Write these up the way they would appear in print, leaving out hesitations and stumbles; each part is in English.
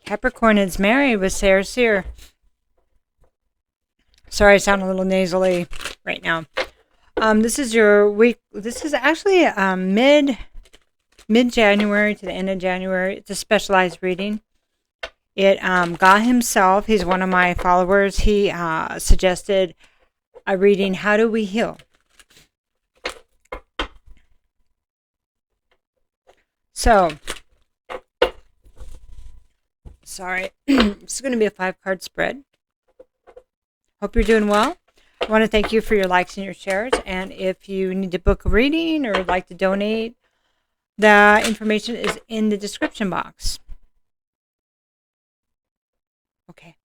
Capricorn is married with Sayre Seer. Sorry, I sound a little nasally right now. This is your week. This is actually mid January to the end of January. It's a specialized reading. It God himself, he's one of my followers. He suggested a reading. How do we heal? So, sorry, it's going to be a 5-card spread. Hope you're doing well. I want to thank you for your likes and your shares. And if you need to book a reading or would like to donate, the information is in the description box. Okay.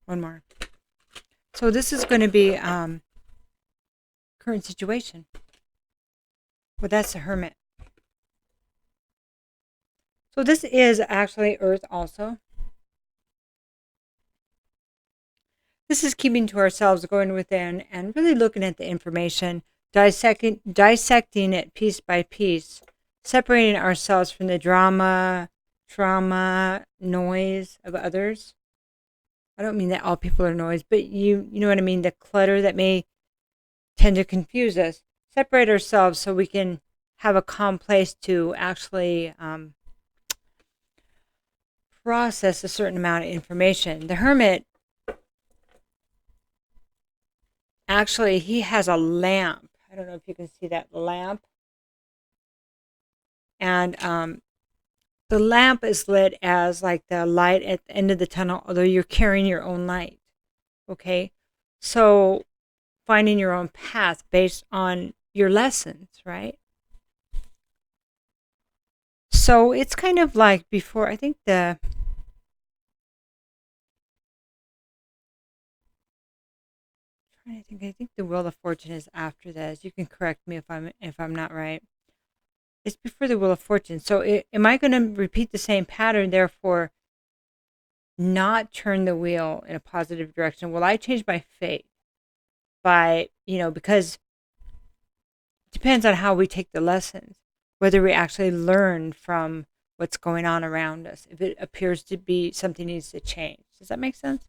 One more. So this is going to be current situation. Well, that's the Hermit. So this is actually Earth also. This is keeping to ourselves, going within, and really looking at the information, dissecting it piece by piece, separating ourselves from the drama, trauma, noise of others. I don't mean that all people are noise, but you know what I mean, the clutter that may tend to confuse us. Separate ourselves so we can have a calm place to actually process a certain amount of information. The Hermit, actually, he has a lamp. I don't know if you can see that lamp. And the lamp is lit as like the light at the end of the tunnel, although you're carrying your own light. Okay? So finding your own path based on your lessons, right? So it's kind of like before, I think I think the Wheel of Fortune is after this. You can correct me if I'm not right. It's before the Wheel of Fortune. So am I going to repeat the same pattern, therefore not turn the wheel in a positive direction? Will I change my fate by, because it depends on how we take the lessons, whether we actually learn from what's going on around us. If it appears to be something needs to change. Does that make sense?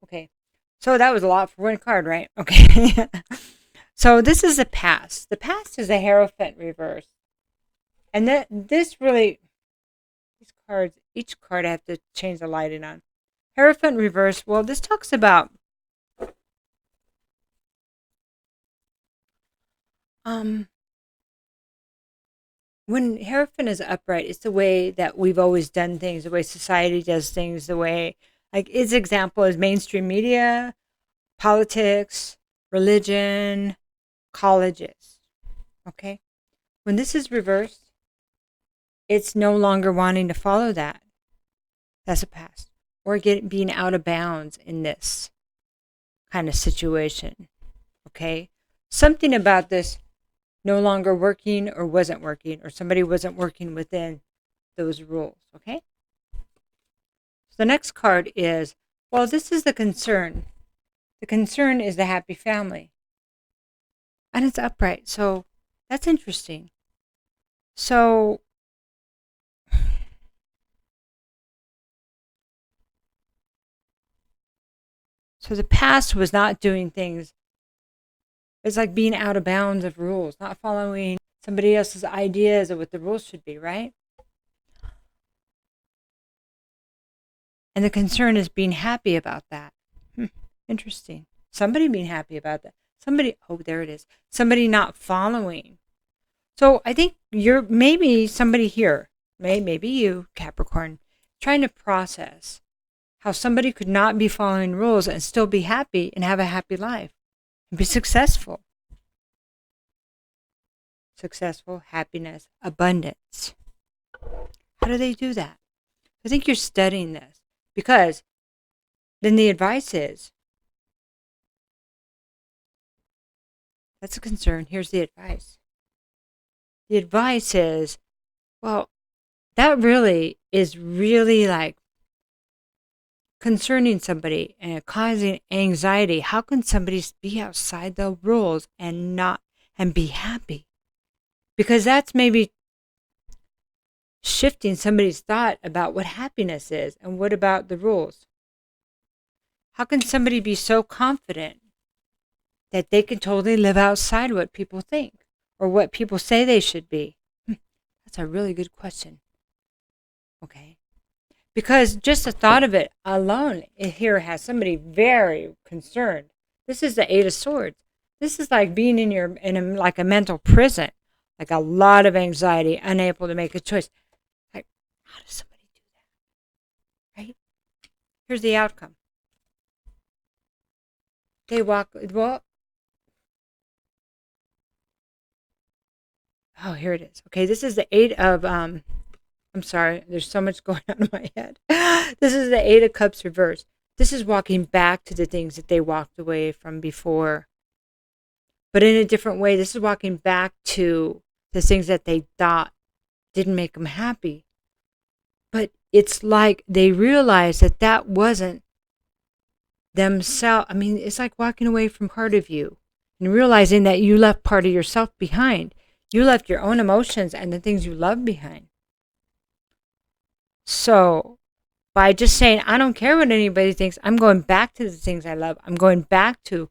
Okay. So that was a lot for one card, right? Okay. So this is the past. The past is a Hierophant reverse. And these cards, each card I have to change the lighting on. Hierophant reverse, well, this talks about when Hierophant is upright, it's the way that we've always done things, the way society does things, the way, like its example is mainstream media, politics, religion, colleges. Okay? When this is reversed, it's no longer wanting to follow that. That's a past. Or being out of bounds in this kind of situation. Okay? Something about this no longer working or wasn't working, or somebody wasn't working within those rules. Okay? So the next card is, well, this is the concern. The concern is the happy family. And it's upright. So that's interesting. So the past was not doing things. It's like being out of bounds of rules, not following somebody else's ideas of what the rules should be, right? And the concern is being happy about that. Interesting. Somebody being happy about that. There it is. Somebody not following. So I think maybe somebody here, maybe you, Capricorn, trying to process how somebody could not be following rules and still be happy and have a happy life and be successful. Successful, happiness, abundance. How do they do that? I think you're studying this, because then the advice is, that's a concern. Here's the advice. The advice is, well, that really is really like concerning somebody and causing anxiety. How can somebody be outside the rules and be happy? Because that's maybe shifting somebody's thought about what happiness is and what about the rules. How can somebody be so confident that they can totally live outside what people think or what people say they should be? That's a really good question. Okay. Because just the thought of it alone here has somebody very concerned. This is the Eight of Swords. This is like being like a mental prison, like a lot of anxiety, unable to make a choice. Like, how does somebody do that? Right? Here's the outcome. They walk, well, oh, here it is. Okay, this is the Eight of, I'm sorry, there's so much going on in my head. This is the Eight of Cups reversed. This is walking back to the things that they walked away from before. But in a different way, this is walking back to the things that they thought didn't make them happy. But it's like they realized that that wasn't themselves. I mean, it's like walking away from part of you and realizing that you left part of yourself behind. You left your own emotions and the things you love behind. So by just saying, I don't care what anybody thinks, I'm going back to the things I love. I'm going back to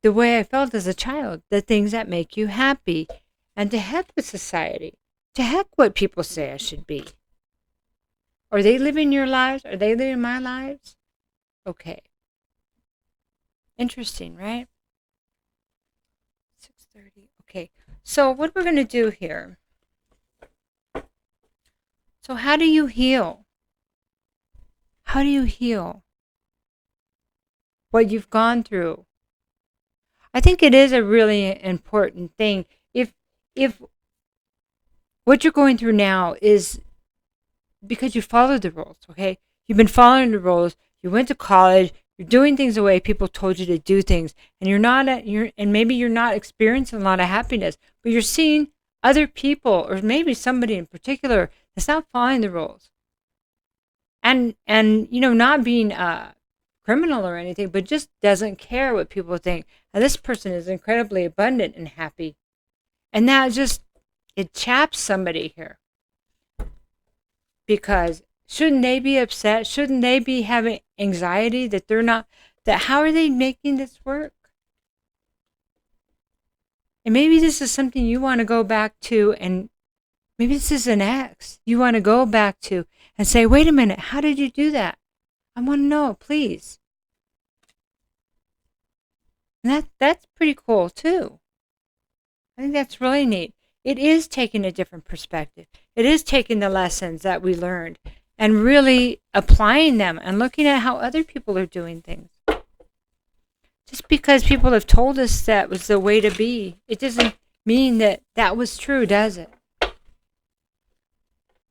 the way I felt as a child, the things that make you happy. And to heck with society. To heck what people say I should be. Are they living your lives? Are they living my lives? Okay. Interesting, right? 6:30. Okay. So what we're going to do here. So how do you heal? How do you heal what you've gone through? I think it is a really important thing. If what you're going through now is because you followed the rules, okay? You've been following the rules. You went to college. You're doing things the way people told you to do things, and and maybe you're not experiencing a lot of happiness, but you're seeing other people, or maybe somebody in particular, that's not following the rules, and not being criminal or anything, but just doesn't care what people think. And this person is incredibly abundant and happy, and that it chaps somebody here. Because shouldn't they be upset? Shouldn't they be having anxiety that they're not, that how are they making this work? And maybe this is something you want to go back to, and maybe this is an ex you want to go back to and say, wait a minute, how did you do that? I want to know, please. And that's pretty cool too. I think that's really neat. It is taking a different perspective. It is taking the lessons that we learned and really applying them and looking at how other people are doing things. Just because people have told us that was the way to be, it doesn't mean that that was true, does it?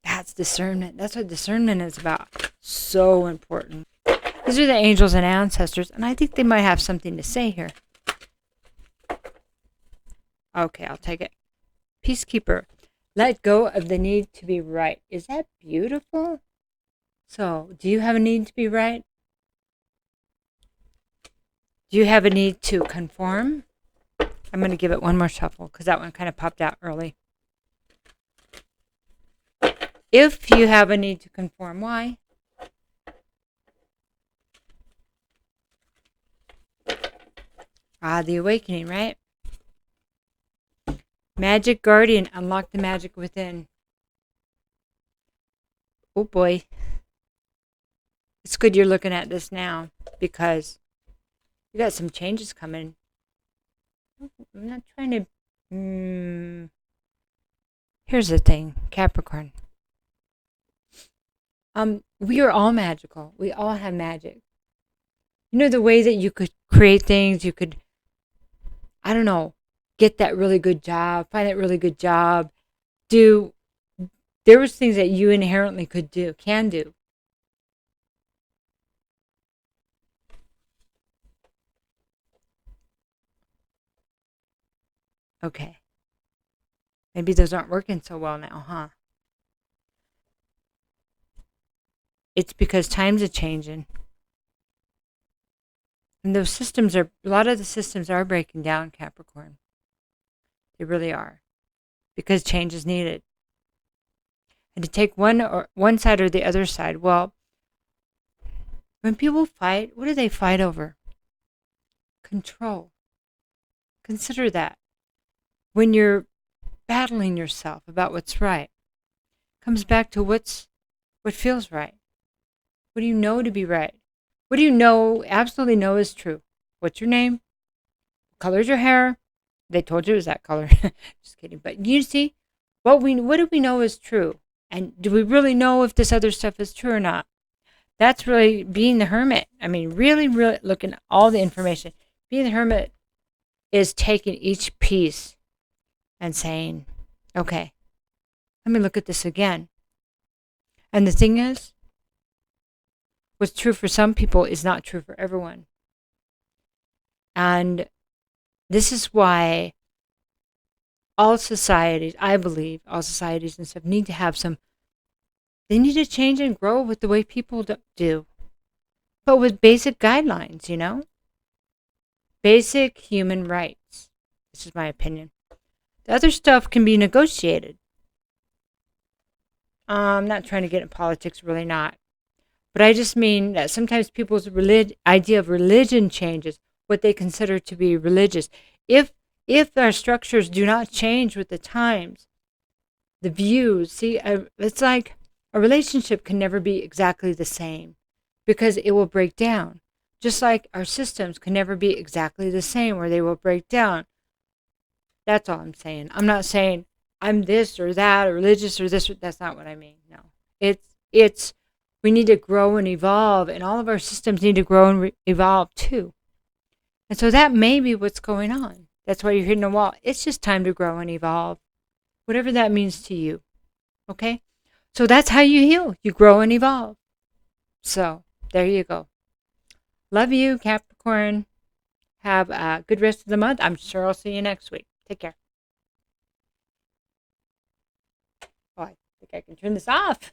That's discernment. That's what discernment is about. So important. These are the angels and ancestors, and I think they might have something to say here. Okay, I'll take it. Peacekeeper, let go of the need to be right. Is that beautiful? So, do you have a need to be right? Do you have a need to conform? I'm going to give it one more shuffle because that one kind of popped out early. If you have a need to conform, why? The awakening, right? Magic Guardian, unlock the magic within. Oh boy. It's good you're looking at this now because you got some changes coming. I'm not trying to... Here's the thing, Capricorn. We are all magical. We all have magic. You know the way that you could create things, you could, I don't know, get that really good job, find that really good job, there was things that you inherently can do. Okay. Maybe those aren't working so well now, huh? It's because times are changing. And a lot of the systems are breaking down, Capricorn. They really are. Because change is needed. and to take one side or the other side. Well, when people fight, what do they fight over? Control. Consider that. When you're battling yourself about what's right, it comes back to what feels right. What do you know to be right? What do you know, absolutely know is true? What's your name? What color's your hair? They told you it was that color. Just kidding. But you see, what do we know is true? And do we really know if this other stuff is true or not? That's really being the hermit. I mean, really, really looking at all the information. Being the hermit is taking each piece and saying, okay, let me look at this again. And the thing is, what's true for some people is not true for everyone. And this is why all societies, I believe, all societies and stuff need to have they need to change and grow with the way people do. But with basic guidelines, basic human rights. This is my opinion. The other stuff can be negotiated. I'm not trying to get in politics, really not. But I just mean that sometimes people's idea of religion changes, what they consider to be religious. If our structures do not change with the times, the views, it's like a relationship can never be exactly the same because it will break down. Just like our systems can never be exactly the same or they will break down. That's all I'm saying. I'm not saying I'm this or that or religious or this. That's not what I mean. No. It's we need to grow and evolve, and all of our systems need to grow and evolve too. And so that may be what's going on. That's why you're hitting a wall. It's just time to grow and evolve, whatever that means to you. Okay? So that's how you heal. You grow and evolve. So there you go. Love you, Capricorn. Have a good rest of the month. I'm sure I'll see you next week. Take care. Oh, I think I can turn this off.